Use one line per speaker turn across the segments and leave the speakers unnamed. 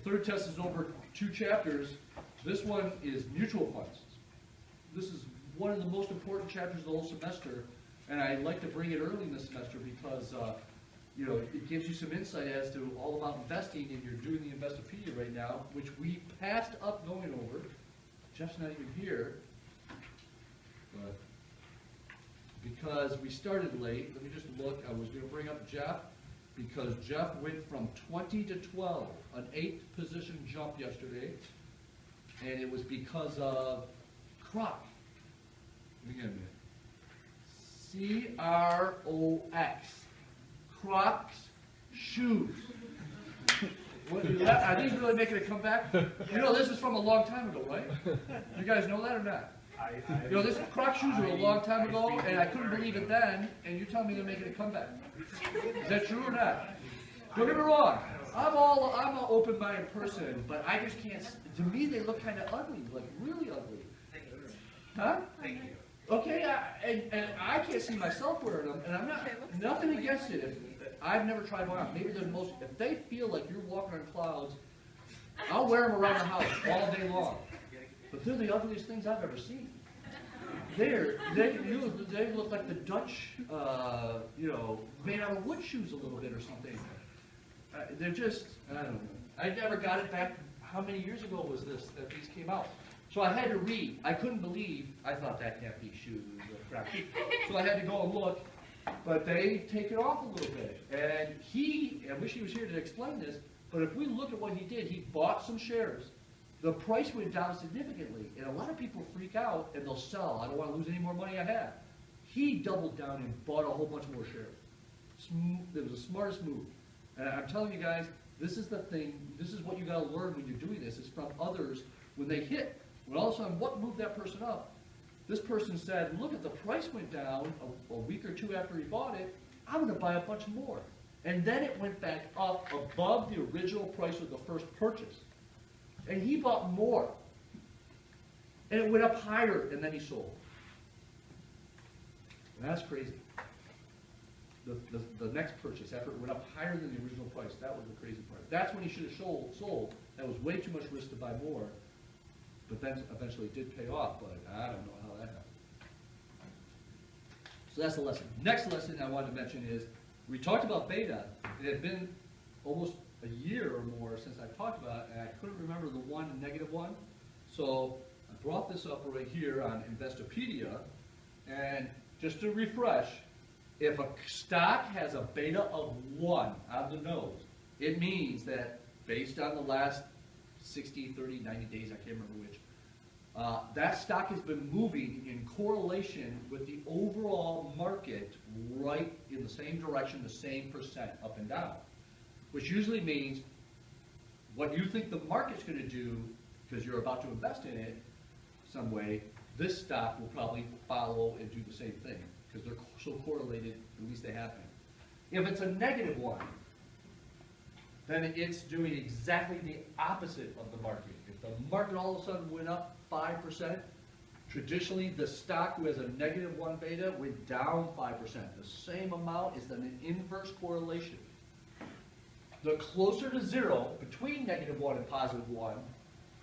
third test is over 2 chapters. This one is mutual funds. This is one of the most important chapters of the whole semester, and I like to bring it early in the semester because you know, it gives you some insight as to all about investing, and you're doing the Investopedia right now, which we passed up going over. Jeff's not even here, but because we started late, let me just look. I was going to bring up Jeff because Jeff went from 20 to 12, an 8th position jump yesterday, and it was because of Croc. Let me get a minute. C-R-O-X. Crocs shoes. What, are these really making a comeback? You know, this is from a long time ago, right? You guys know that or not? You know, this Croc shoes were a long time ago, and I couldn't believe it then, and you're telling me they're making a comeback. Is that true or not? Don't get me wrong. I'm an open-minded person, but I just can't. To me, they look kind of ugly, like really ugly. Huh?
Thank you.
Okay, and I can't see myself wearing them, and I'm not nothing against it. If I've never tried one on. Maybe they're most. If they feel like you're walking on clouds, I'll wear them around the house all day long. But they're the ugliest things I've ever seen. They look like the Dutch, you know, made out of wood shoes a little bit or something. They're just, I don't know. I never got it back. How many years ago was this that these came out? So I had to read. I couldn't believe. I thought that can't be shoes or crap. So I had to go and look. But they take it off a little bit. And I wish he was here to explain this, but if we look at what he did, he bought some shares. The price went down significantly, and a lot of people freak out and they'll sell. I don't want to lose any more money I have. He doubled down and bought a whole bunch more shares. It was the smartest move. And I'm telling you guys, this is the thing, this is what you got to learn when you're doing this. It's from others when they hit. When all of a sudden, what moved that person up? This person said, look, at the price went down a week or two after he bought it, I'm going to buy a bunch more. And then it went back up above the original price of the first purchase. And he bought more. And it went up higher, and then he sold. And that's crazy. The next purchase, after it went up higher than the original price, that was the crazy part. That's when he should have sold. That was way too much risk to buy more. But then eventually it did pay off, but I don't know how that happened. So that's the lesson. Next lesson I wanted to mention is, we talked about beta. It had been almost a year or more since I talked about it, and I couldn't remember the one and negative one. So I brought this up right here on Investopedia, and just to refresh, if a stock has a beta of 1 on the nose, it means that based on the last 60, 30, 90 days, I can't remember which, that stock has been moving in correlation with the overall market right in the same direction, the same percent up and down, which usually means what you think the market's going to do, because you're about to invest in it some way, this stock will probably follow and do the same thing, because they're so correlated, at least they have been. If it's a negative one, then it's doing exactly the opposite of the market. If the market all of a sudden went up 5%, traditionally the stock who has a negative 1 beta went down 5%. The same amount is an inverse correlation. The closer to 0, between -1 and +1,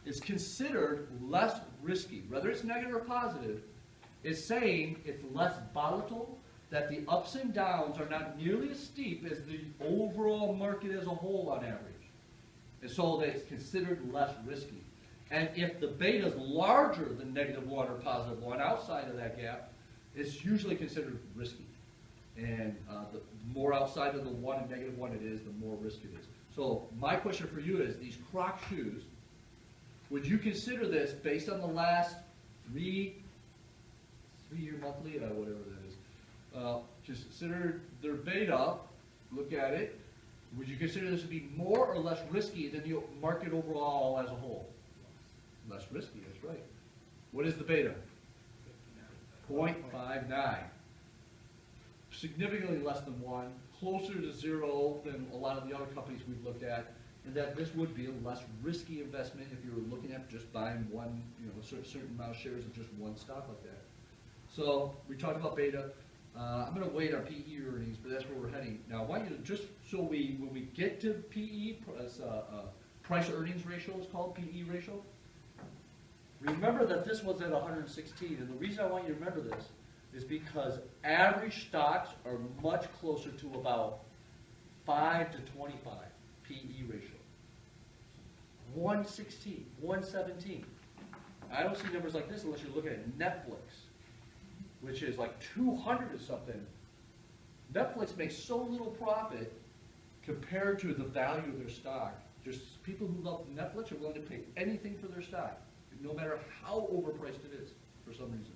is considered less risky. Whether it's negative or positive, it's saying it's less volatile, that the ups and downs are not nearly as steep as the overall market as a whole on average. And so that it's considered less risky. And if the beta is larger than -1 or +1 outside of that gap, it's usually considered risky. And the more outside of the 1 and -1 it is, the more risk it is. So my question for you is, these Croc shoes, would you consider this based on the last three-year monthly, whatever that is, just consider their beta, look at it, would you consider this to be more or less risky than the market overall as a whole? Less risky, that's right. What is the beta? 0.59. Significantly less than 1, closer to 0 than a lot of the other companies we've looked at, and that this would be a less risky investment if you were looking at just buying one, a certain amount of shares of just one stock like that. So we talked about beta. I'm going to wait on PE earnings, but that's where we're heading. Now I want you to, just so when we get to PE, price earnings ratio is called, PE ratio. Remember that this was at 116, and the reason I want you to remember this is because average stocks are much closer to about 5 to 25 PE ratio. 116, 117. I don't see numbers like this unless you're looking at Netflix, which is like 200 or something. Netflix makes so little profit compared to the value of their stock. Just people who love Netflix are willing to pay anything for their stock, no matter how overpriced it is for some reason.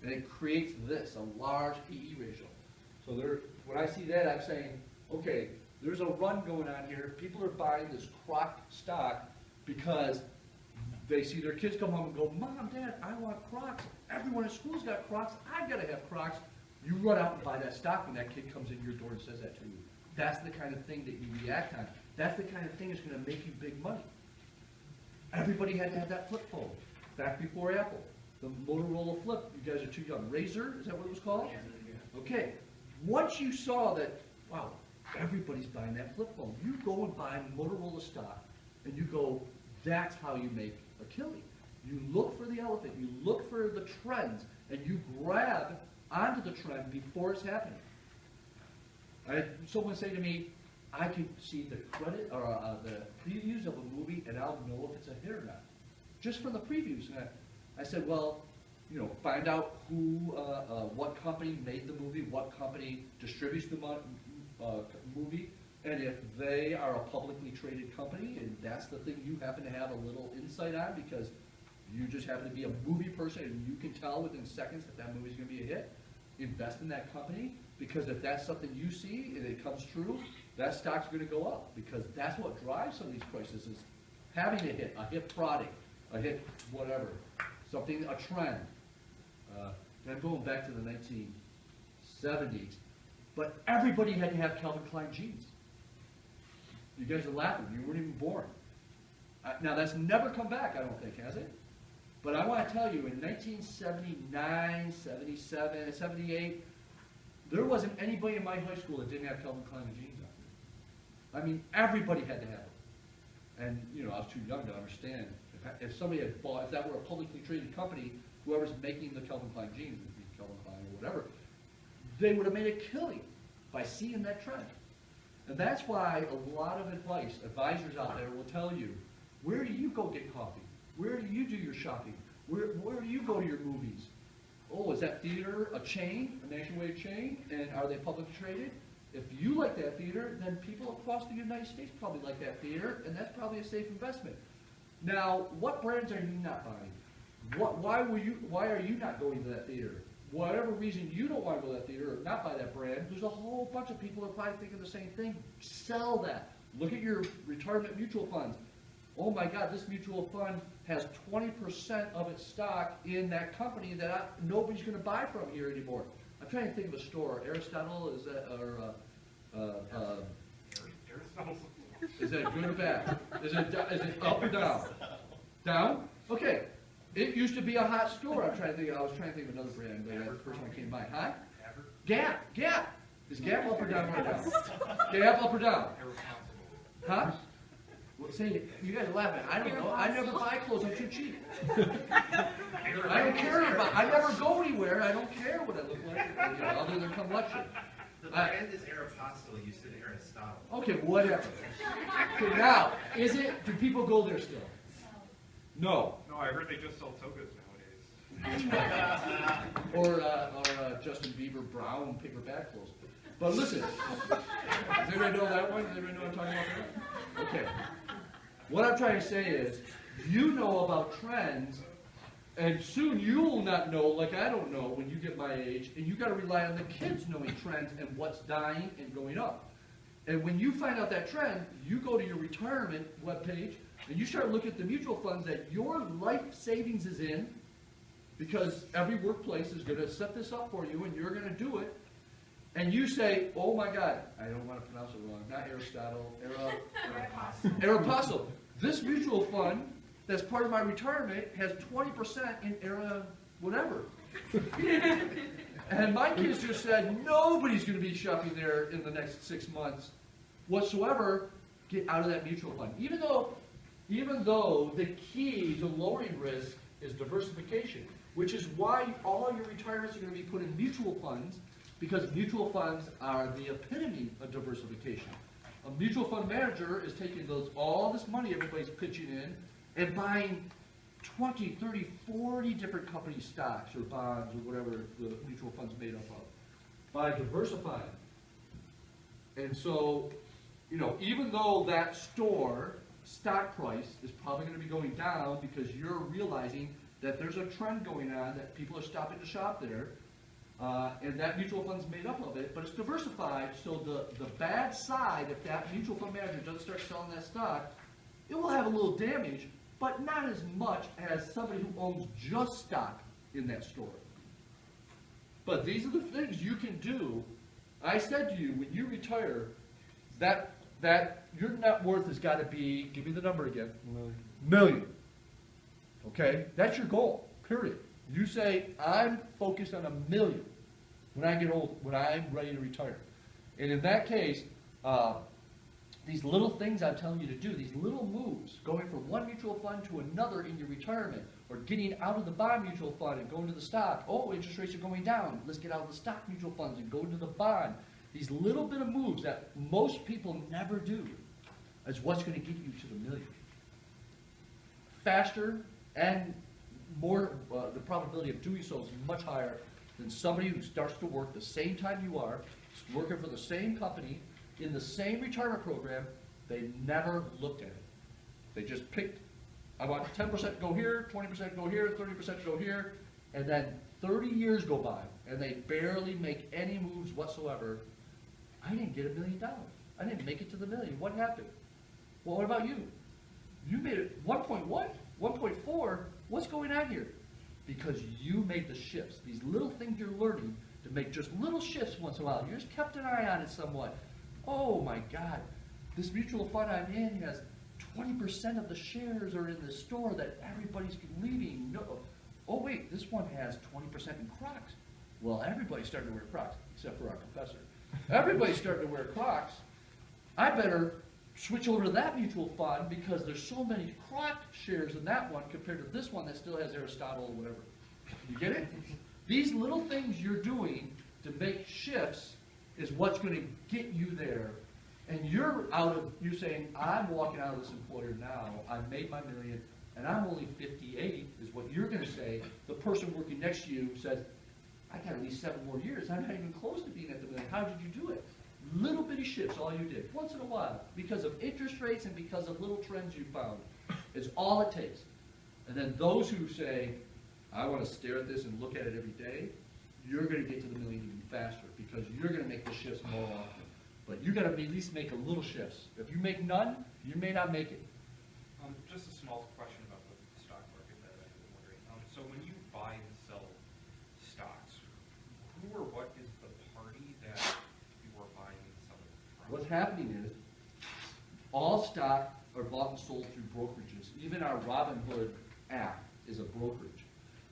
And it creates this, a large PE ratio. So when I see that, I'm saying, okay, there's a run going on here. People are buying this Croc stock because they see their kids come home and go, Mom, Dad, I want Crocs. Everyone at school's got Crocs. I've got to have Crocs. You run out and buy that stock when that kid comes in your door and says that to you. That's the kind of thing that you react on. That's the kind of thing that's going to make you big money. Everybody had to have that flip phone back before Apple. The Motorola Flip, you guys are too young. Razor, is that what it was called? Okay. Once you saw that, wow, everybody's buying that flip phone, you go and buy Motorola stock, and you go, that's how you make a killing. You look for the elephant, you look for the trends, and you grab onto the trend before it's happening. I had someone say to me, I can see the credit or the previews of a movie, and I'll know if it's a hit or not, just from the previews. And I said, well, you know, find out who, what company made the movie, what company distributes the movie, and if they are a publicly traded company, and that's the thing you happen to have a little insight on because you just happen to be a movie person and you can tell within seconds that that movie's going to be a hit, invest in that company, because if that's something you see and it comes true, that stock's going to go up, because that's what drives some of these prices is having a hit product, a hit whatever, something, a trend. And I'm going back to the 1970s, but everybody had to have Calvin Klein jeans. You guys are laughing. You weren't even born. Now, that's never come back, I don't think, has it? But I want to tell you, in 1979, 77, 78, there wasn't anybody in my high school that didn't have Calvin Klein jeans on. I mean, everybody had to have them. And, you know, I was too young to understand. If somebody had bought, if that were a publicly traded company, whoever's making the Calvin Klein jeans, would be Calvin Klein or whatever, they would have made a killing by seeing that trend. And that's why a lot of advisors out there will tell you, where do you go get coffee? Where do you do your shopping? Where do you go to your movies? Oh, is that theater a chain, a nationwide chain? And are they publicly traded? If you like that theater, then people across the United States probably like that theater, and that's probably a safe investment. Now, what brands are you not buying? Why are you not going to that theater? Whatever reason you don't want to go to that theater or not buy that brand, there's a whole bunch of people that are probably thinking the same thing. Sell that. Look at your retirement mutual funds. Oh my God, this mutual fund has 20% of its stock in that company that nobody's going to buy from here anymore. I'm trying to think of a store. Aristotle, is that, or is that good or bad? Is it up or down? Down? Okay. It used to be a hot store. I was trying to think of another brand, but the first one came to mind. Huh? Gap. Gap. Is Gap up or down right now? Gap up or down? Huh? Well, say, you guys are laughing. I don't know. I never buy clothes. I'm too cheap. I don't care about. I never go anywhere. I don't care what I look like, you know, other than come lecture.
The brand is Aeropostale. You said Aristotle.
Okay, whatever. Okay, now, do people go there still? No.
No, I heard they just sell togas nowadays.
or Justin Bieber brown paper bag clothes. But listen, does anybody know that one? Does anybody know what I'm talking about? Okay. What I'm trying to say is, you know about trends, and soon you'll not know, like I don't know when you get my age, and you got to rely on the kids knowing trends and what's dying and going up. And when you find out that trend, you go to your retirement webpage, and you start looking at the mutual funds that your life savings is in, because every workplace is going to set this up for you, and you're going to do it. And you say, oh my God, I don't want to pronounce it wrong, not Aristotle, Aeropostale. This mutual fund that's part of my retirement has 20% in Era whatever. And my kids just said, nobody's going to be shopping there in the next 6 months whatsoever. get out of that mutual fund. Even though the key to lowering risk is diversification, which is why all your retirements are going to be put in mutual funds, because mutual funds are the epitome of diversification. A mutual fund manager is taking all this money everybody's pitching in and buying 20, 30, 40 different company stocks or bonds or whatever the mutual fund's made up of by diversifying. And so, even though that store stock price is probably going to be going down because you're realizing that there's a trend going on that people are stopping to shop there, and that mutual fund's made up of it, but it's diversified, so the bad side, if that mutual fund manager doesn't start selling that stock, it will have a little damage, but not as much as somebody who owns just stock in that store. But these are the things you can do. I said to you, when you retire, that your net worth has got to be, give me the number again, million. Okay? That's your goal, period. You say, I'm focused on $1 million when I get old, when I'm ready to retire. And in that case, these little things I'm telling you to do, these little moves, going from one mutual fund to another in your retirement, or getting out of the bond mutual fund and going to the stock. Oh, interest rates are going down. Let's get out of the stock mutual funds and go into the bond. These little bit of moves that most people never do is what's going to get you to the million. Faster and more, the probability of doing so is much higher than somebody who starts to work the same time you are, working for the same company, in the same retirement program. They never looked at it. They just picked, I want 10% go here, 20% go here, 30% go here, and then 30 years go by, and they barely make any moves whatsoever. I didn't get $1 million. I didn't make it to the million. What happened? Well, what about you? You made it 1.1, 1.4. What's going on here? Because you made the shifts. These little things you're learning to make just little shifts once in a while. You just kept an eye on it somewhat. Oh my God, this mutual fund I'm in has 20% of the shares are in the store that everybody's leaving. No. Oh wait, this one has 20% in Crocs. Well, everybody's starting to wear Crocs, except for our professor. Everybody's starting to wear Crocs. I better switch over to that mutual fund because there's so many Croc shares in that one compared to this one that still has Aristotle or whatever. You get it? These little things you're doing to make shifts is what's going to get you there. And you're saying, I'm walking out of this employer now, I've made my million, and I'm only 58, is what you're going to say. The person working next to you says, I got at least 7 more years. I'm not even close to being at the million. How did you do it? Little bitty shifts, all you did, once in a while, because of interest rates and because of little trends you found. It's all it takes. And then those who say, I want to stare at this and look at it every day, you're going to get to the million even faster because you're going to make the shifts more often. But you got to at least make a little shifts. If you make none, you may not make it.
Just a small question about the stock market that I've been wondering. So when you buy and sell stocks, who or what is the party that you are buying and selling from?
What's happening is all stock are bought and sold through brokerages. Even our Robinhood app is a brokerage.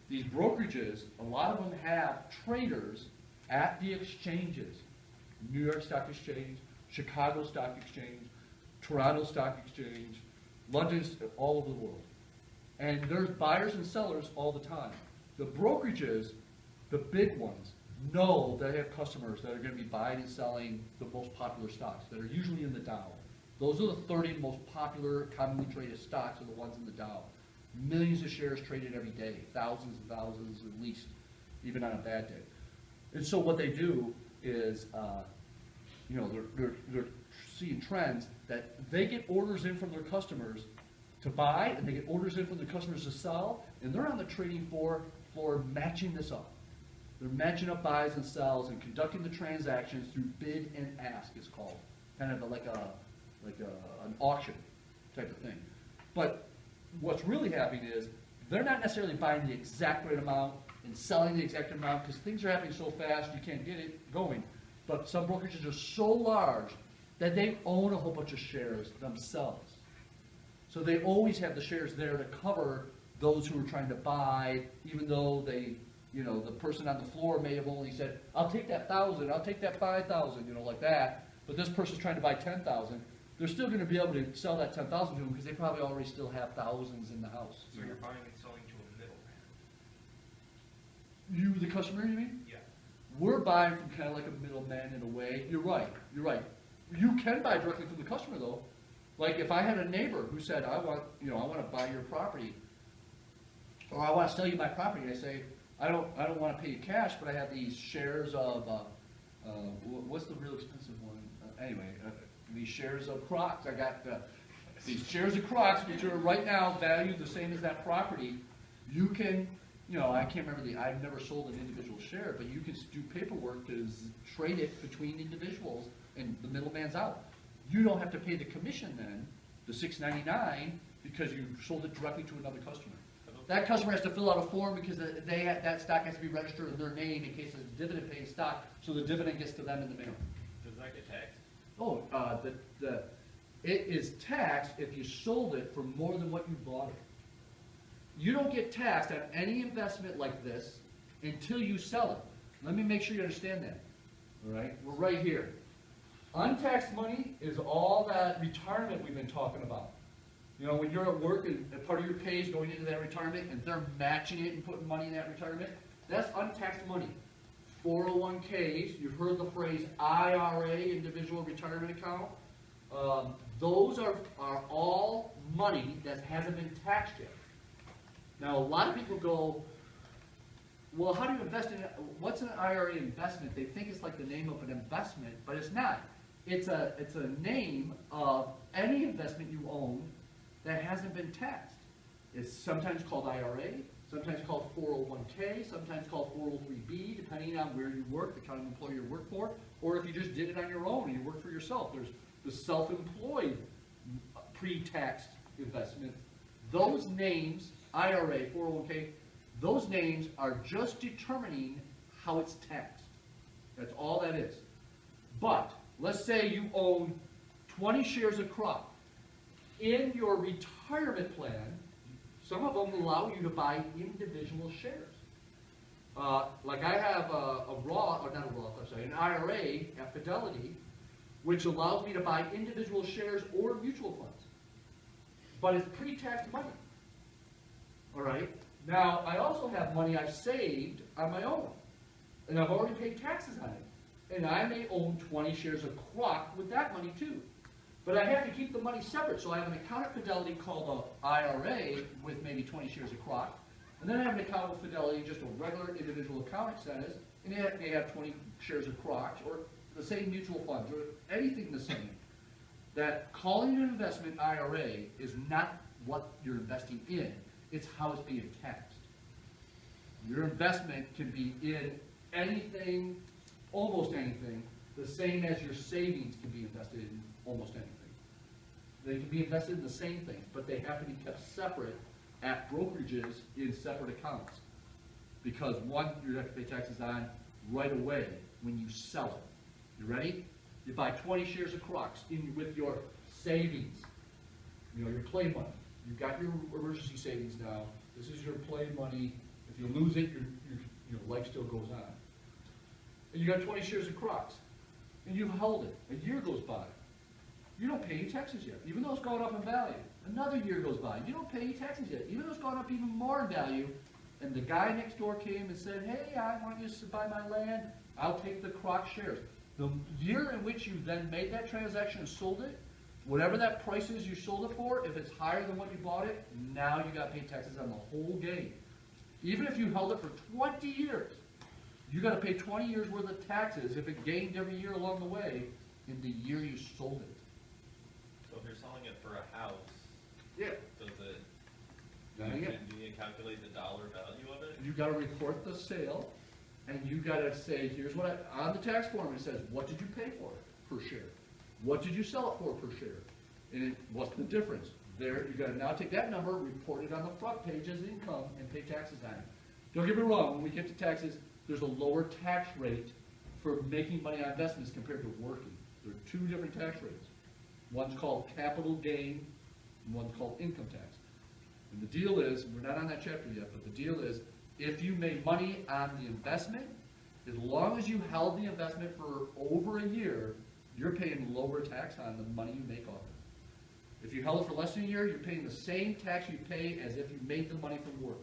These brokerages, a lot of them have traders at the exchanges. New York Stock Exchange, Chicago Stock Exchange, Toronto Stock Exchange, London, all over the world. And there's buyers and sellers all the time. The brokerages, the big ones, know they have customers that are going to be buying and selling the most popular stocks that are usually in the Dow. Those are the 30 most popular, commonly traded stocks are the ones in the Dow. Millions of shares traded every day, thousands and thousands at least, even on a bad day. And so what they do is, they're seeing trends that they get orders in from their customers to buy, and they get orders in from their customers to sell, and they're on the trading floor matching this up. They're matching up buys and sells and conducting the transactions through bid and ask, it's called. Kind of like an auction type of thing. But what's really happening is they're not necessarily buying the exact right amount and selling the exact amount because things are happening so fast you can't get it going. But some brokerages are so large that they own a whole bunch of shares themselves. So they always have the shares there to cover those who are trying to buy, even though they, the person on the floor may have only said, I'll take that 1,000, I'll take that 5,000, like that. But this person's trying to buy 10,000. they're still gonna be able to sell that 10,000 to them, because they probably already still have thousands in the house.
So you're buying and selling to a middleman?
You, the customer, you mean?
Yeah.
We're buying from kind of like a middleman in a way. You're right. You can buy directly from the customer though. Like if I had a neighbor who said, I want to buy your property, or I want to sell you my property, I say, I don't want to pay you cash, but I have these shares of, what's the real expensive one? These shares of Crocs. I got these shares of Crocs, which are right now valued the same as that property. You can, I can't remember I've never sold an individual share, but you can do paperwork to trade it between individuals, and the middleman's out. You don't have to pay the commission then, the $6.99, because you sold it directly to another customer. That customer has to fill out a form because that stock has to be registered in their name in case it's a dividend-paying stock, so the dividend gets to them in the mail.
Does that get taxed?
Oh, it is taxed if you sold it for more than what you bought it. You don't get taxed on any investment like this until you sell it. Let me make sure you understand that. All right, we're right here. Untaxed money is all that retirement we've been talking about. When you're at work and part of your pay is going into that retirement and they're matching it and putting money in that retirement, that's untaxed money. 401ks, you've heard the phrase IRA, individual retirement account. Those are all money that hasn't been taxed yet. Now, a lot of people go, well, how do you invest in it? What's an IRA investment? They think it's like the name of an investment, but it's not. It's a name of any investment you own that hasn't been taxed. It's sometimes called IRA, sometimes called 401k, sometimes called 403b, depending on where you work, the kind of employer you work for, or if you just did it on your own and you work for yourself. There's the self-employed pre-taxed investment. Those names, IRA, 401k, those names are just determining how it's taxed. That's all that is. But let's say you own 20 shares of crop. In your retirement plan, some of them allow you to buy individual shares. Like I have an IRA at Fidelity, which allows me to buy individual shares or mutual funds. But it's pre-tax money. All right? Now, I also have money I've saved on my own, and I've already paid taxes on it. And I may own 20 shares of Croc with that money too. But I have to keep the money separate, so I have an account at Fidelity called an IRA with maybe 20 shares of Croc, and then I have an account with Fidelity, just a regular individual account, it says, and it may have 20 shares of Crocs, or the same mutual funds, or anything the same. That calling it an investment IRA is not what you're investing in, it's how it's being taxed. Your investment can be in anything, almost anything, the same as your savings can be invested in almost anything. They can be invested in the same things, but they have to be kept separate at brokerages in separate accounts. Because one, you have to pay taxes on right away when you sell it. You ready? You buy 20 shares of Crocs with your savings, your play money. You've got your emergency savings now. This is your play money. If you lose it, your life still goes on. And you got 20 shares of Crocs, and you've held it. A year goes by. You don't pay any taxes yet, even though it's gone up in value. Another year goes by. You don't pay any taxes yet, even though it's gone up even more in value. And the guy next door came and said, hey, I want you to buy my land. I'll take the Croc shares. The year in which you then made that transaction and sold it, whatever that price is you sold it for, if it's higher than what you bought it, now you got to pay taxes on the whole gain. Even if you held it for 20 years, you got to pay 20 years worth of taxes if it gained every year along the way in the year you sold it.
So if you're selling it for a house,
Yeah.
does it,
Now,
do
yeah.
you calculate the dollar value of it?
You got to report the sale, and you got to say, here's what on the tax form it says, what did you pay for it per share? What did you sell it for per share? And what's the difference? There, you got to now take that number, report it on the front page as income, and pay taxes on it. Don't get me wrong, when we get to taxes, there's a lower tax rate for making money on investments compared to working. There are two different tax rates. One's called capital gain, and one's called income tax. And the deal is, we're not on that chapter yet, but the deal is, if you made money on the investment, as long as you held the investment for over a year, you're paying lower tax on the money you make off it. If you held it for less than a year, you're paying the same tax you pay as if you made the money from work.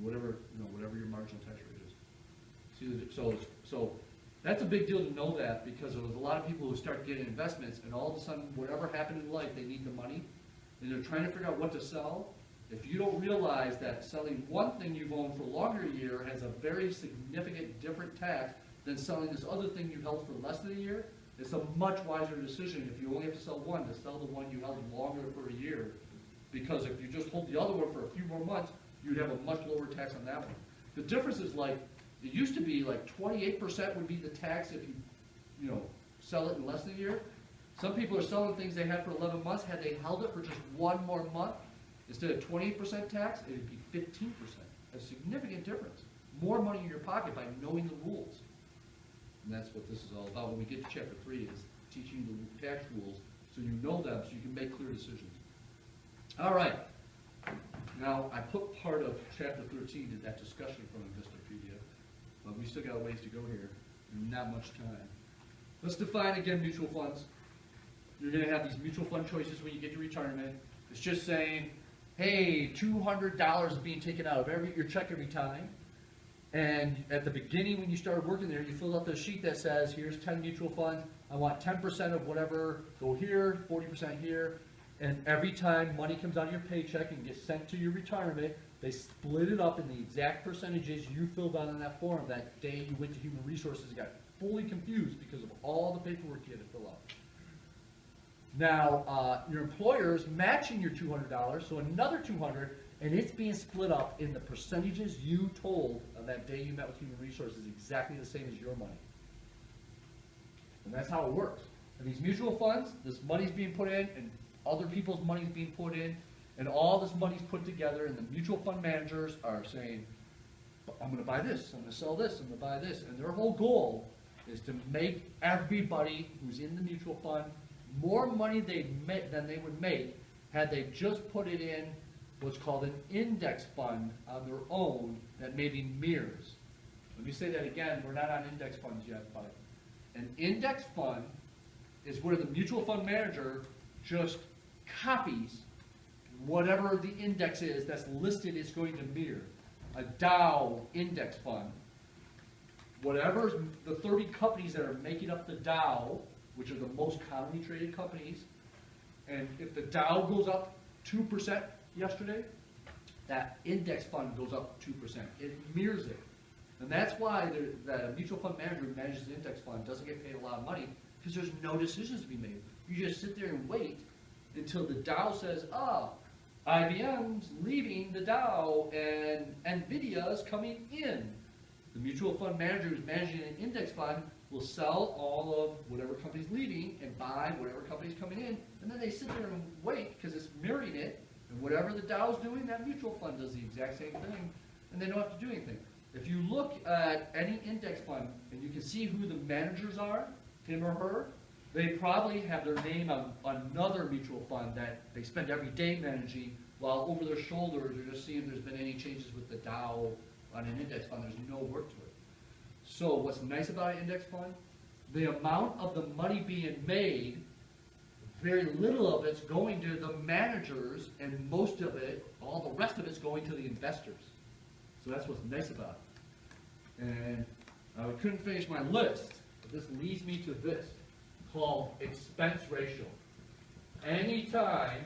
Whatever, whatever your marginal tax rate is. See, so that's a big deal to know that, because there's a lot of people who start getting investments and all of a sudden, whatever happened in life, they need the money and they're trying to figure out what to sell. If you don't realize that selling one thing you've owned for longer a year has a very significant different tax than selling this other thing you held for less than a year, it's a much wiser decision if you only have to sell one, to sell the one you held longer for a year. Because if you just hold the other one for a few more months, you'd have a much lower tax on that one. The difference is, like, it used to be like 28% would be the tax if you sell it in less than a year. Some people are selling things they had for 11 months. Had they held it for just one more month, instead of 28% tax, it would be 15%. A significant difference. More money in your pocket by knowing the rules. And that's what this is all about. When we get to chapter 3, is teaching the tax rules so you know them, so you can make clear decisions. All right. Now, I put part of chapter 13 to that discussion from Investopedia, but we still got a ways to go here, and not much time. Let's define again mutual funds. You're going to have these mutual fund choices when you get to retirement. It's just saying, hey, $200 is being taken out of your check every time. And at the beginning, when you started working there, you filled out the sheet that says, here's 10 mutual funds. I want 10% of whatever go here, 40% here. And every time money comes out of your paycheck and gets sent to your retirement, they split it up in the exact percentages you filled out on that form that day you went to Human Resources and got fully confused because of all the paperwork you had to fill out. Now, your employer is matching your $200, so another $200, and it's being split up in the percentages you told on that day you met with Human Resources, exactly the same as your money. And that's how it works. And these mutual funds, this money's being put in, and other people's money's being put in, and all this money's put together, and the mutual fund managers are saying, I'm going to buy this, I'm going to sell this, I'm going to buy this. And their whole goal is to make everybody who's in the mutual fund more money than they would make had they just put it in what's called an index fund on their own that maybe mirrors. Let me say that again, we're not on index funds yet, but an index fund is where the mutual fund manager just copies whatever the index is that's listed is going to mirror. A Dow index fund, whatever the 30 companies that are making up the Dow, which are the most commonly traded companies, and if the Dow goes up 2% yesterday, that index fund goes up 2%. It mirrors it. And that's why that a mutual fund manager who manages the index fund doesn't get paid a lot of money, because there's no decisions to be made. You just sit there and wait until the Dow says, IBM's leaving the Dow and NVIDIA's coming in. The mutual fund manager who's managing an index fund will sell all of whatever company's leaving and buy whatever company's coming in, and then they sit there and wait because it's mirroring it, and whatever the Dow's doing, that mutual fund does the exact same thing, and they don't have to do anything. If you look at any index fund and you can see who the managers are, him or her, they probably have their name on another mutual fund that they spend every day managing, while over their shoulders they're just seeing if there's been any changes with the Dow on an index fund. There's no work to it. So what's nice about an index fund? The amount of the money being made, very little of it's going to the managers, and most of it, all the rest of it's going to the investors. So that's what's nice about it. And I couldn't finish my list, but this leads me to this, called expense ratio. Anytime,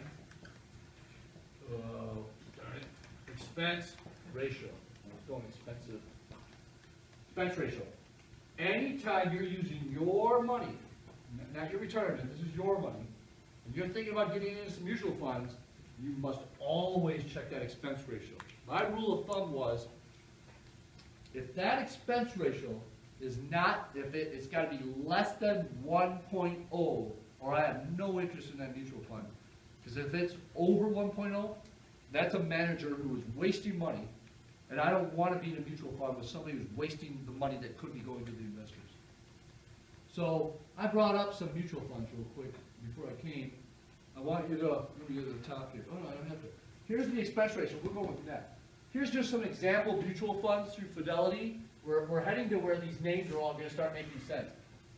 expense ratio. I'm going expensive. Expense ratio. Anytime you're using your money, not your retirement, this is your money, and you're thinking about getting into some mutual funds, you must always check that expense ratio. My rule of thumb was, if that expense ratio is not, if it's got to be less than 1.0, or I have no interest in that mutual fund. Because if it's over 1.0, that's a manager who is wasting money, and I don't want to be in a mutual fund with somebody who's wasting the money that could be going to the investors. So I brought up some mutual funds real quick before I came. I want you to, let me go to the top here. Oh no, I don't have to. Here's the expense ratio. We'll go with that. Here's just some example mutual funds through Fidelity. We're heading to where these names are all going to start making sense.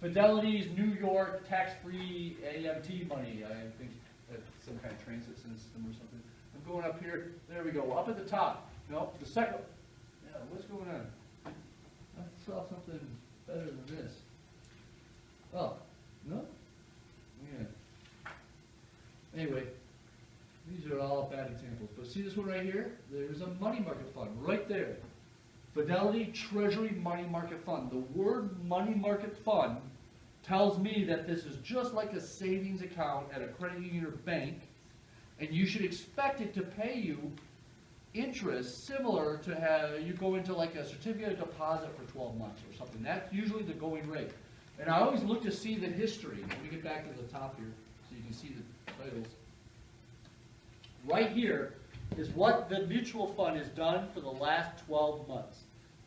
Fidelity's New York tax-free AMT money, I think that's some kind of transit system or something. I'm going up here, there we go, up at the top. No, the second, yeah, what's going on? I saw something better than this. Oh, no? Yeah. Anyway, these are all bad examples. But see this one right here? There's a money market fund right there. Fidelity Treasury Money Market Fund. The word money market fund tells me that this is just like a savings account at a credit union or bank, and you should expect it to pay you interest similar to how you go into like a certificate of deposit for 12 months or something. That's usually the going rate. And I always look to see the history. Let me get back to the top here so you can see the titles. Right here is what the mutual fund has done for the last 12 months.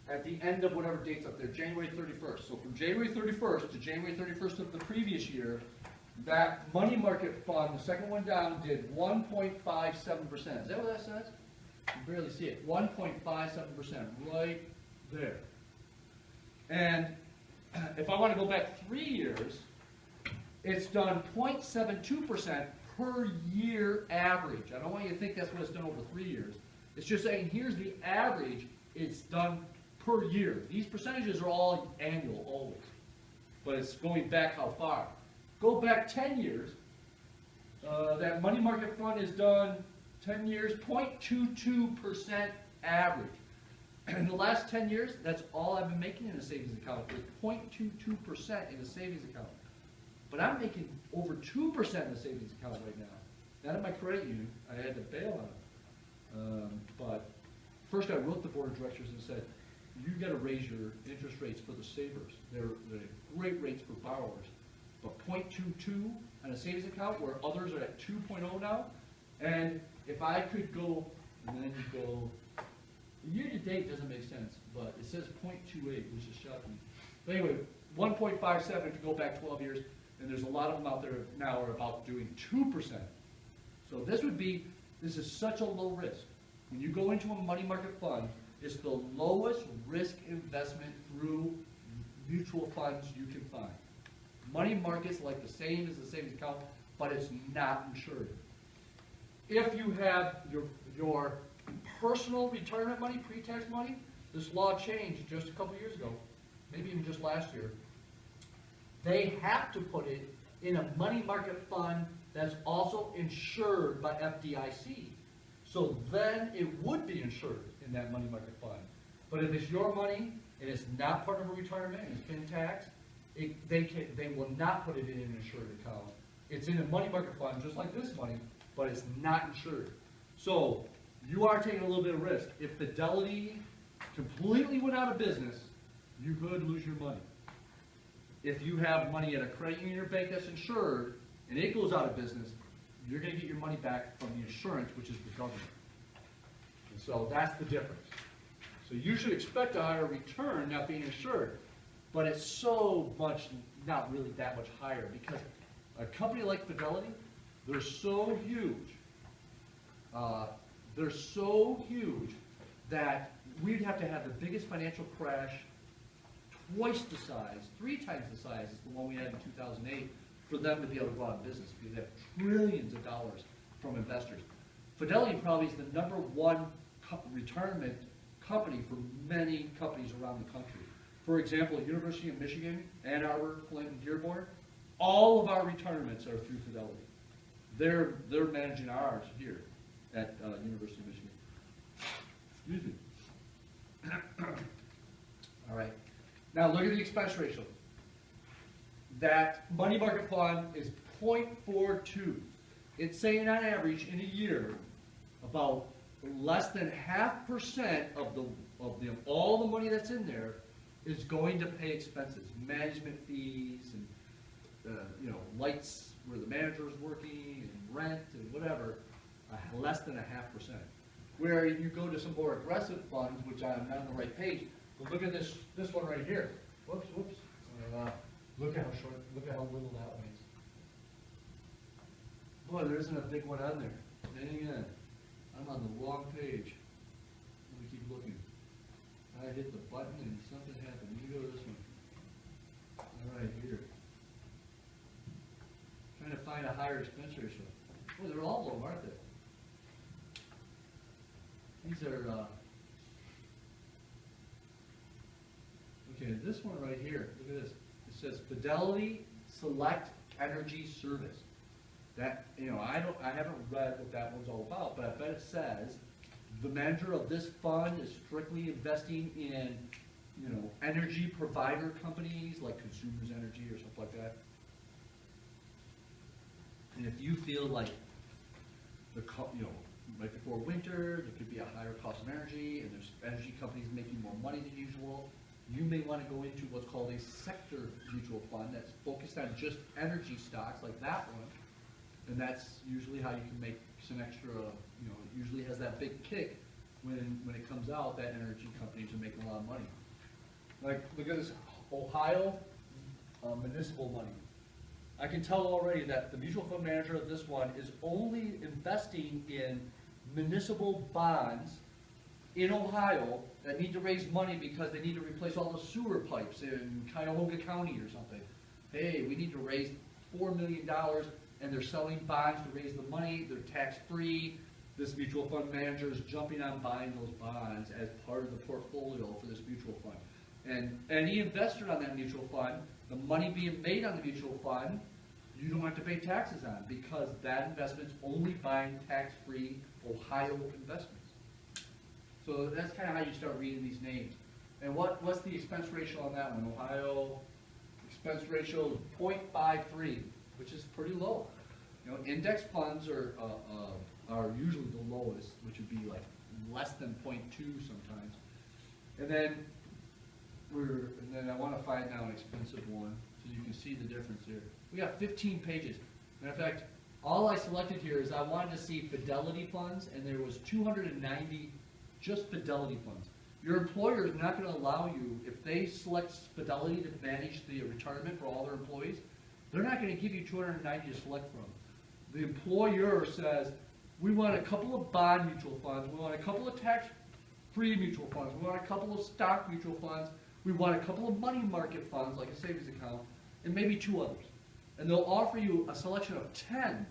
At the end of whatever date's up there, January 31st. So from January 31st to January 31st of the previous year, that money market fund, the second one down, did 1.57%. Is that what that says? You can barely see it. 1.57%, right there. And if I want to go back 3 years, it's done 0.72% per year average. I don't want you to think that's what it's done over 3 years. It's just saying here's the average it's done per year. These percentages are all annual, always. But it's going back how far? Go back 10 years. That money market fund is done 10 years, 0.22% average. In the last 10 years, that's all I've been making in a savings account, is 0.22% in a savings account. But I'm making over 2% in a savings account right now. Not in my credit union. I had to bail on it. But first I wrote the board of directors and said, you got to raise your interest rates for the savers. They're great rates for borrowers. But 0.22 on a savings account where others are at 2.0 now. And if I could go, and then you go, year to date doesn't make sense, but it says 0.28, which is shocking. But anyway, 1.57 to go back 12 years, and there's a lot of them out there now are about doing 2%. So this is such a low risk. When you go into a money market fund, it's the lowest risk investment through mutual funds you can find. Money market's like the same as the savings account, but it's not insured. If you have your personal retirement money, pre-tax money, this law changed just a couple years ago, maybe even just last year. They have to put it in a money market fund that's also insured by FDIC. So then it would be insured in that money market fund. But if it's your money and it's not part of a retirement and it's paying tax, they will not put it in an insured account. It's in a money market fund just like this money, but it's not insured. So you are taking a little bit of risk. If Fidelity completely went out of business, you could lose your money. If you have money at a credit union or bank that's insured, and it goes out of business, you're going to get your money back from the insurance, which is the government. And so that's the difference. So you should expect a higher return not being insured, but it's so much, not really that much higher, because a company like Fidelity, they're so huge. That we'd have to have the biggest financial crash twice the size, 3 times the size as the one we had in 2008 for them to be able to go out of business, because they have trillions of dollars from investors. Fidelity probably is the #1 retirement company for many companies around the country. For example, University of Michigan, Ann Arbor, Flint, and Dearborn, all of our retirements are through Fidelity. They're managing ours here at University of Michigan. Excuse me. All right. Now look at the expense ratio. That money market fund is 0.42. It's saying on average in a year about less than 0.5% of all the money that's in there is going to pay expenses, management fees, and lights where the manager is working, and rent, and whatever. Less than 0.5%. Where you go to some more aggressive funds, which I'm not on the right page, but look at this one right here. Whoops. Look at how little that one is. Boy, there isn't a big one on there. Dang it. I'm on the wrong page. Let me keep looking. I hit the button and something happened. Let me go to this one. All right here. Trying to find a higher expense ratio. Well, they're all low, aren't they? These are, okay, this one right here, look at this. It says Fidelity Select Energy Service. That, I haven't read what that one's all about, but I bet it says the manager of this fund is strictly investing in, energy provider companies like Consumers Energy or something like that. And if you feel like right before winter, there could be a higher cost of energy, and there's energy companies making more money than usual, you may want to go into what's called a sector mutual fund that's focused on just energy stocks like that one. And that's usually how you can make some extra, it usually has that big kick when it comes out that energy companies are making a lot of money. Like, look at this Ohio municipal money. I can tell already that the mutual fund manager of this one is only investing in municipal bonds in Ohio that need to raise money because they need to replace all the sewer pipes in Cuyahoga County or something. Hey, we need to raise $4 million, and they're selling bonds to raise the money. They're tax-free. This mutual fund manager is jumping on buying those bonds as part of the portfolio for this mutual fund. And any investor on that mutual fund, the money being made on the mutual fund, you don't have to pay taxes on because that investment's only buying tax-free Ohio investments. So that's kind of how you start reading these names. And what's the expense ratio on that one? Ohio expense ratio is 0.53, which is pretty low. Index funds are usually the lowest, which would be like less than 0.2 sometimes. And then I want to find now an expensive one so you can see the difference here. We got 15 pages. Matter of fact, all I selected here is I wanted to see Fidelity funds, and there was 290 just Fidelity funds. Your employer is not going to allow you, if they select Fidelity to manage the retirement for all their employees, they're not going to give you 290 to select from. The employer says, we want a couple of bond mutual funds, we want a couple of tax-free mutual funds, we want a couple of stock mutual funds, we want a couple of money market funds, like a savings account, and maybe 2 others. And they'll offer you a selection of 10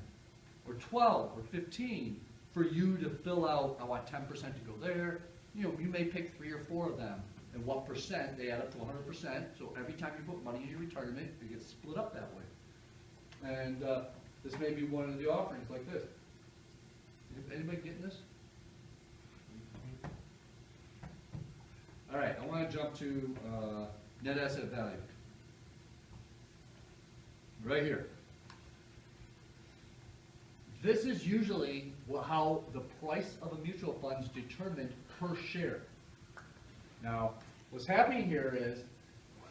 or 12 or 15 for you to fill out. I want 10% to go there. You may pick 3 or 4 of them, and what percent, they add up to 100%. So every time you put money in your retirement, it gets split up that way. And this may be one of the offerings like this. Anybody getting this? All right, I want to jump to net asset value. Right here. This is usually how the price of a mutual fund is determined per share. Now, what's happening here is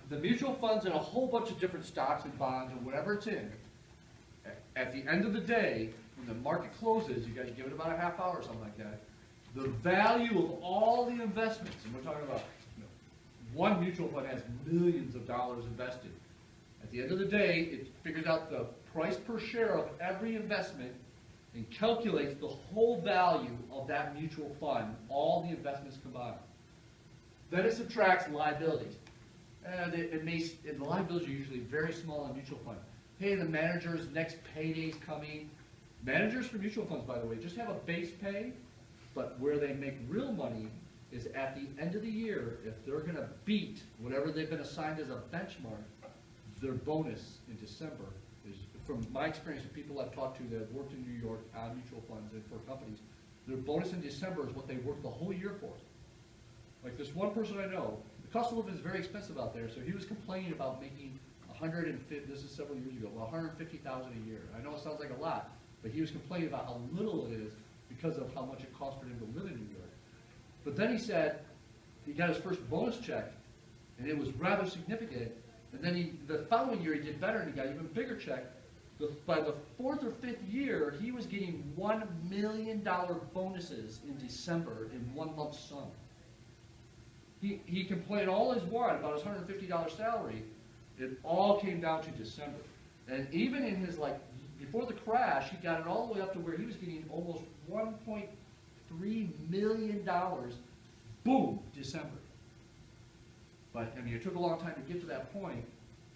the mutual fund's in a whole bunch of different stocks and bonds and whatever it's in. At the end of the day, when the market closes, you got to give it about a half hour or something like that. The value of all the investments, and we're talking about one mutual fund has millions of dollars invested. At the end of the day, it figures out the price per share of every investment and calculates the whole value of that mutual fund, all the investments combined. Then it subtracts liabilities. The liabilities are usually very small in mutual fund. Hey, the manager's next payday's coming. Managers for mutual funds, by the way, just have a base pay, but where they make real money is at the end of the year, if they're going to beat whatever they've been assigned as a benchmark, their bonus in December is, from my experience with people I've talked to that have worked in New York on mutual funds and for companies, their bonus in December is what they worked the whole year for. Like this one person I know, the cost of living is very expensive out there, so he was complaining about making this is several years ago, well, $150,000 a year. I know it sounds like a lot, but he was complaining about how little it is because of how much it costs for him to live in New York. But then he said he got his first bonus check, and it was rather significant. And then the following year he did better, and he got an even bigger check. By the 4th or 5th year, he was getting $1 million bonuses in December in 1 lump sum. He complained all his while about his $150 salary. It all came down to December. And even in his, before the crash, he got it all the way up to where he was getting almost $1.3 million, boom, December. But, it took a long time to get to that point,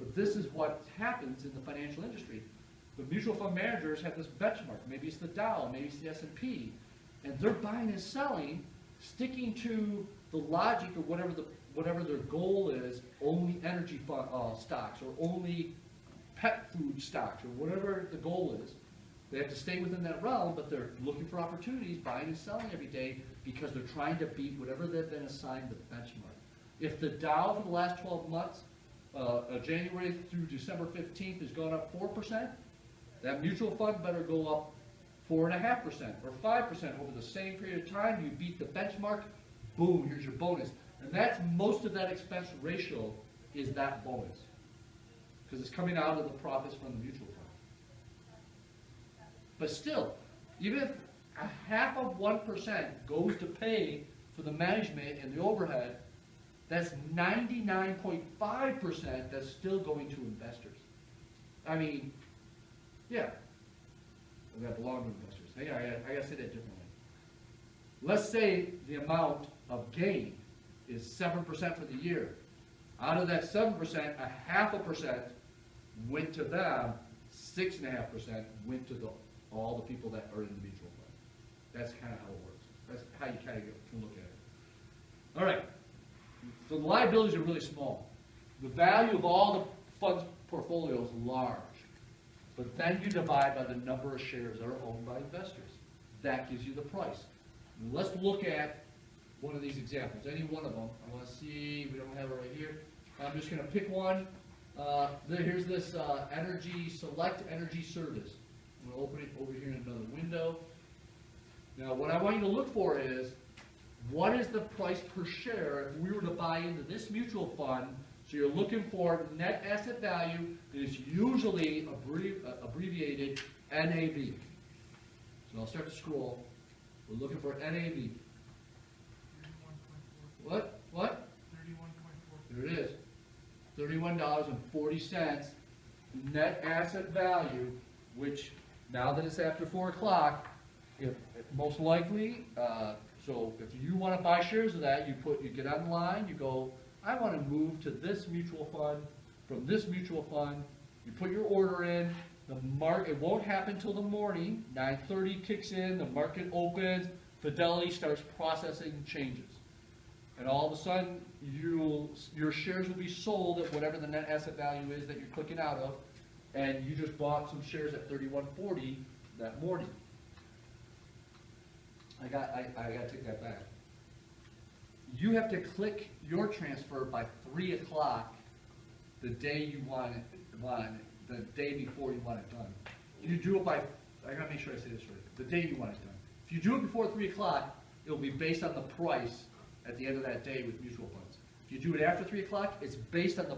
But this is what happens in the financial industry. The mutual fund managers have this benchmark. Maybe it's the Dow, maybe it's the S&P, and they're buying and selling, sticking to the logic of whatever their goal is, only energy stocks or only pet food stocks or whatever the goal is. They have to stay within that realm, but they're looking for opportunities, buying and selling every day because they're trying to beat whatever they've been assigned the benchmark. If the Dow for the last 12 months, January through December 15th, has gone up 4%, that mutual fund better go up 4.5% or 5% over the same period of time. You beat the benchmark, boom, here's your bonus. And that's most of that expense ratio is that bonus. Because it's coming out of the profits from the mutual fund. But still, even if a half of 1% goes to pay for the management and the overhead, that's 99.5% that's still going to investors. I mean, yeah, that belong to investors. I gotta say that differently. Let's say the amount of gain is 7% for the year. Out of that 7%, 0.5% went to them, 6.5% went to all the people that are in the mutual fund. That's kind of how it works. That's how you kind of can look at it. All right. So the liabilities are really small. The value of all the fund's portfolio is large. But then you divide by the number of shares that are owned by investors. That gives you the price. And let's look at one of these examples, any one of them. I want to see, we don't have it right here. I'm just going to pick one. Here's this Select Energy Service. I'm going to open it over here in another window. Now what I want you to look for is, what is the price per share if we were to buy into this mutual fund? So you're looking for net asset value, and it's usually abbreviated NAV. So I'll start to scroll. We're looking for NAV. What? 31.4. There it is. $31.40 net asset value, which now that it's after 4 o'clock, most likely, so if you want to buy shares of that, you get online, you go, I want to move to this mutual fund, from this mutual fund, you put your order in, it won't happen till the morning, 9:30 kicks in, the market opens, Fidelity starts processing changes. And all of a sudden, your shares will be sold at whatever the net asset value is that you're clicking out of, and you just bought some shares at $31.40 that morning. I got to take that back. You have to click your transfer by 3 o'clock the day you want it, the day before you want it done. If you do it by, I gotta make sure I say this right, the day you want it done. If you do it before 3 o'clock, it'll be based on the price at the end of that day with mutual funds. If you do it after 3 o'clock, it's based on the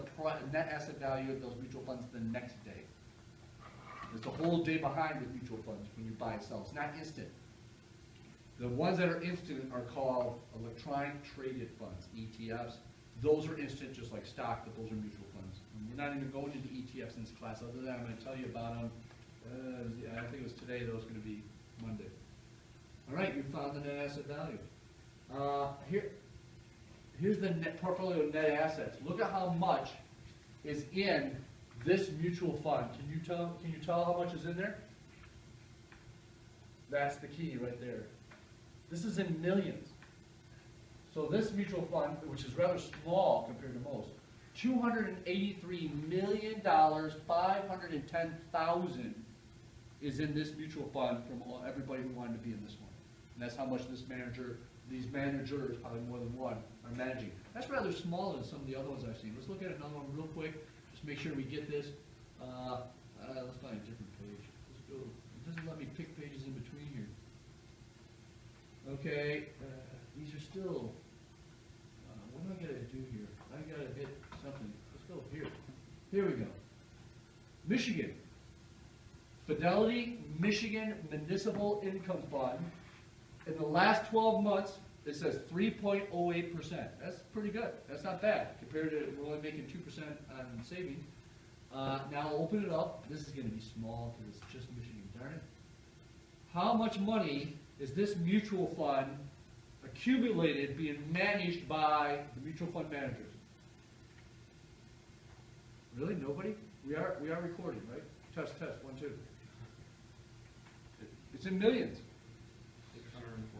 net asset value of those mutual funds the next day. It's a whole day behind with mutual funds when you buy and sell. It's not instant. The ones that are instant are called electronic traded funds, ETFs. Those are instant just like stock, but those are mutual funds. And we're not even going into ETFs in this class, other than I'm going to tell you about them. I think it was today, that was going to be Monday. All right, you found the net asset value. Here's the net portfolio of net assets. Look at how much is in this mutual fund. Can you tell how much is in there? That's the key right there. This is in millions. So this mutual fund, which is rather small compared to most, $283 million, 510,000 is in this mutual fund from everybody who wanted to be in this one. And that's how much these managers, probably more than one, are managing. That's rather smaller than some of the other ones I've seen. Let's look at another one real quick. Just make sure we get this. Let's find a different page. Let's go. It doesn't let me pick pages in between here. Okay, these are still, what am I going to do here? I got to hit something. Let's go here. Here we go. Michigan. Fidelity Michigan Municipal Income Fund. In the last 12 months, it says 3.08%. That's pretty good. That's not bad compared to we're only making 2% on savings. Now open it up. This is going to be small because it's just Michigan. Darn it. How much money is this mutual fund accumulated being managed by the mutual fund managers? Really? Nobody? We are recording, right? Test, 1, 2. It's in millions.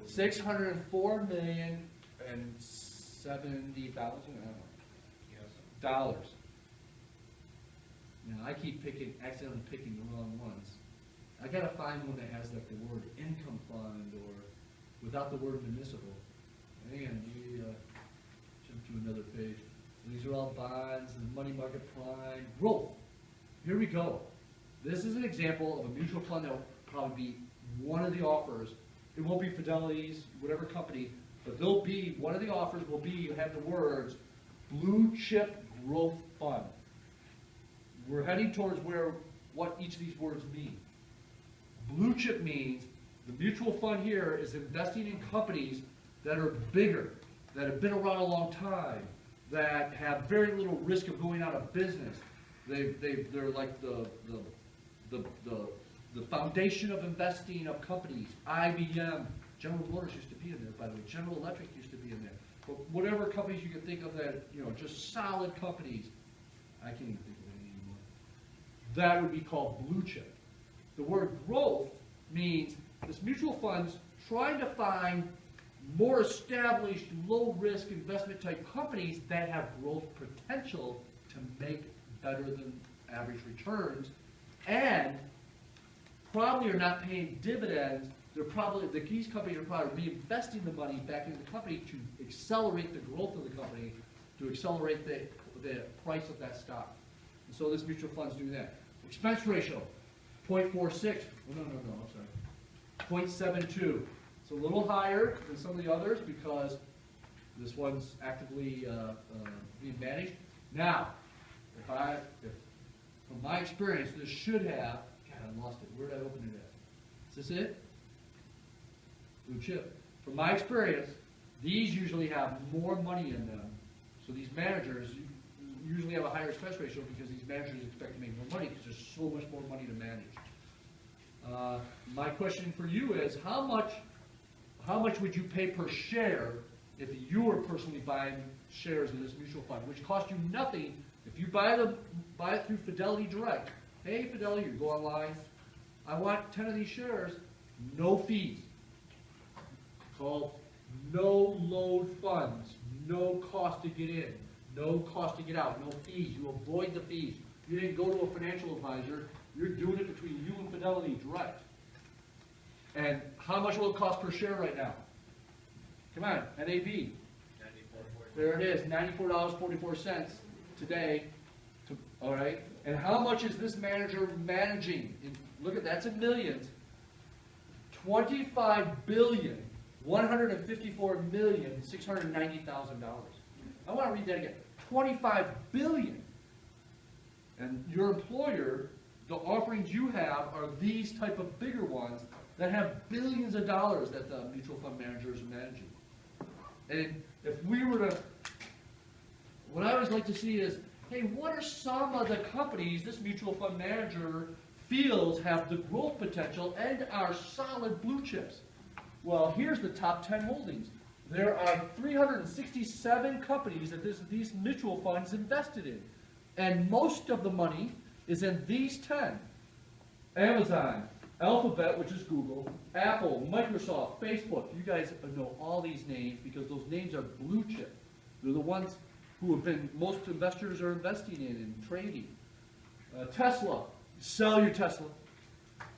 604,070,000, I don't know,
Yes.
dollars. Now, I keep accidentally picking the wrong ones. I gotta find one that has like the word income fund or without the word municipal. And we jump to another page. These are all bonds and money market prime growth. Here we go. This is an example of a mutual fund that will probably be one of the offers. It won't be Fidelity's, whatever company, but there'll be, one of the offers will be, have the words, Blue Chip Growth Fund. We're heading towards what each of these words mean. Blue chip means the mutual fund here is investing in companies that are bigger, that have been around a long time, that have very little risk of going out of business. They're like the foundation of investing of companies. IBM, General Motors used to be in there, by the way. General Electric used to be in there. But whatever companies you can think of that, just solid companies. I can't even think of any anymore. That would be called blue chip. The word growth means this mutual fund's trying to find more established, low-risk investment type companies that have growth potential to make better than average returns, and probably are not paying dividends. These companies are probably reinvesting the money back into the company to accelerate the growth of the company, to accelerate the price of that stock. And so this mutual fund's doing that. Expense ratio, 0.46. No, I'm sorry. 0.72. It's a little higher than some of the others because this one's actively being managed. Now, from my experience, this should have, God, I lost it. Where did I open it at? Is this it? Blue chip. From my experience, these usually have more money in them. So these managers usually have a higher expense ratio because these managers expect to make more money because there's so much more money to manage. My question for you is, how much would you pay per share if you were personally buying shares in this mutual fund, which costs you nothing if you buy it through Fidelity Direct? Hey, Fidelity, you go online. I want 10 of these shares, no fees. Called no load funds, no cost to get in, no cost to get out, no fees. You avoid the fees. You didn't go to a financial advisor. You're doing it between you and Fidelity Direct. And how much will it cost per share right now? Come on, NAV. There it is, $94.44 today. All right. And how much is this manager managing? Look at that's in millions. $25,154,690,000. I want to read that again. $25 billion. And your employer, the offerings you have are these type of bigger ones that have billions of dollars that the mutual fund managers are managing. And if we were to, what I always like to see is, hey, what are some of the companies this mutual fund manager feels have the growth potential and are solid blue chips? Well, here's the top 10 holdings. There are 367 companies that these mutual funds invested in. And most of the money is in these 10. Amazon, Alphabet, which is Google, Apple, Microsoft, Facebook. You guys know all these names because those names are blue chip. They're the ones who have been, most investors are investing in and trading. Tesla, sell your Tesla.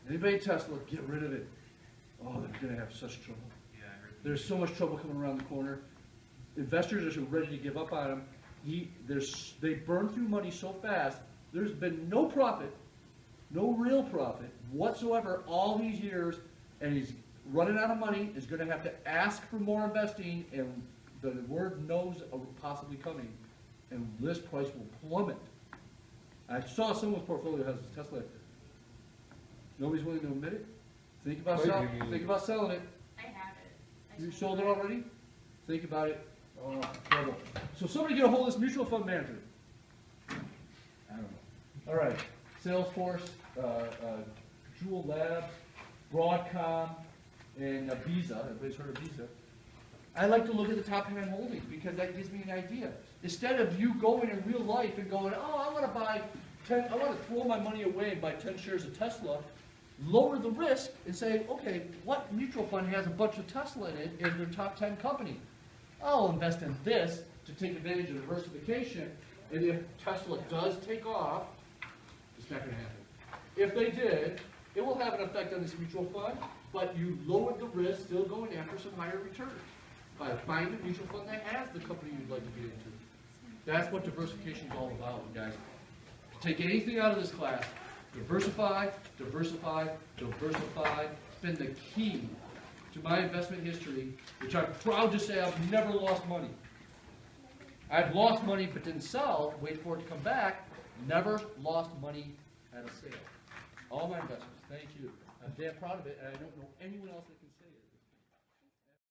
Anybody Tesla, get rid of it. Oh, they're going to have such trouble.
Yeah, I heard.
There's so much trouble coming around the corner. Investors are ready to give up on them. They burn through money so fast, there's been no profit, no real profit whatsoever all these years, and he's running out of money, is going to have to ask for more investing, and the word no's are possibly coming, and this price will plummet. I saw someone's portfolio has a Tesla. Nobody's willing to admit it. Think about selling it.
I have it.
You sold it already? Think about it. Oh, trouble. So somebody get a hold of this mutual fund manager. I don't know. All right. Salesforce, Jewel Labs, Broadcom, and Visa. Everybody's heard of Visa. I like to look at the top 10 holdings because that gives me an idea. Instead of you going in real life and going, oh, I want to buy 10, I want to throw my money away and buy 10 shares of Tesla, lower the risk and say, okay, what mutual fund has a bunch of Tesla in it in their top 10 company? I'll invest in this to take advantage of diversification, and if Tesla does take off, it's not going to happen. If they did, it will have an effect on this mutual fund, but you lowered the risk, still going after some higher returns by buying a mutual fund that has the company you'd like to get into. That's what diversification is all about, guys. Take anything out of this class, diversify, diversify, diversify. It's been the key to my investment history, which I'm proud to say I've never lost money. I've lost money but didn't sell, wait for it to come back, never lost money at a sale. All my investments, thank you. I'm damn proud of it, and I don't know anyone else that can